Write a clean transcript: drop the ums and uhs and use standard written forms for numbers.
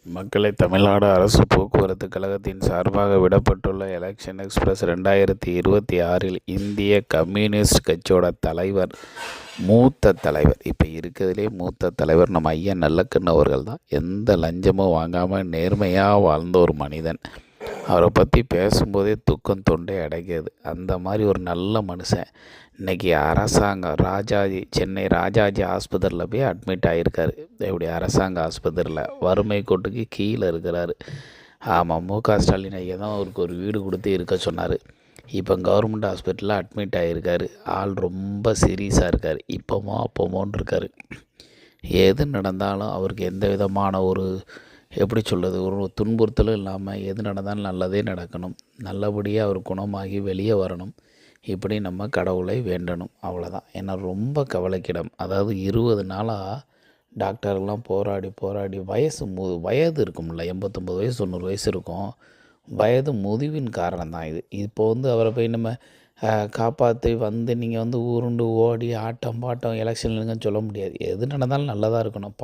மக்களை தமிழ்நாடு அரசு போக்குவரத்து கழகத்தின் சார்பாக விடப்பட்டுள்ள எலெக்ஷன் எக்ஸ்பிரஸ் 2026இல் இந்திய கம்யூனிஸ்ட் கட்சியோட தலைவர், மூத்த தலைவர், இப்போ இருக்கிறதுலே மூத்த தலைவர் நம்ம ஐயா நல்லக்கண்ணு அவர்கள் தான். எந்த லஞ்சமும் வாங்காமல் நேர்மையாக வாழ்ந்த ஒரு மனிதன். அவரை பற்றி பேசும்போதே துக்கம் தொண்டை அடைக்கிறது. அந்த மாதிரி ஒரு நல்ல மனுஷன் இன்றைக்கி அரசாங்கம் சென்னை ராஜாஜி ஆஸ்பத்திரியில் போய் அட்மிட் ஆகியிருக்காரு. இப்படி அரசாங்க ஆஸ்பத்திரியில் வறுமை கோட்டுக்கு கீழே இருக்கிறாரு. ஆமாம், மு.க.ஸ்டாலின் ஐயா தான் அவருக்கு ஒரு வீடு கொடுத்து இருக்க சொன்னார். இப்போ கவர்மெண்ட் ஹாஸ்பிட்டலில் அட்மிட் ஆகியிருக்காரு. ஆள் ரொம்ப சீரியஸாக இருக்கார். அப்போமோன்னு இருக்கார். எது நடந்தாலும் அவருக்கு எந்த விதமான ஒரு எப்படி சொல்கிறது, ஒரு துன்புறுத்தலும் இல்லாமல் எது நடந்தாலும் நல்லதே நடக்கணும், நல்லபடியாக அவர் குணமாகி வெளியே வரணும். இப்படி நம்ம கடவுளை வேண்டணும், அவ்வளோதான். ஏன்னா ரொம்ப கவலைக்கிடம். அதாவது 20 நாளாக டாக்டர்லாம் போராடி வயது இருக்கும்ல, 89 வயசு 90 வயசு இருக்கும். வயது முதிவின் காரணம் தான் இது. இப்போ அவரை போய் நம்ம காப்பாற்றி நீங்கள் உருண்டு ஓடி ஆட்டம் பாட்டம் எலெக்ஷன்லுங்கன்னு சொல்ல முடியாது. எது நடந்தாலும் நல்லதாக இருக்கணும்.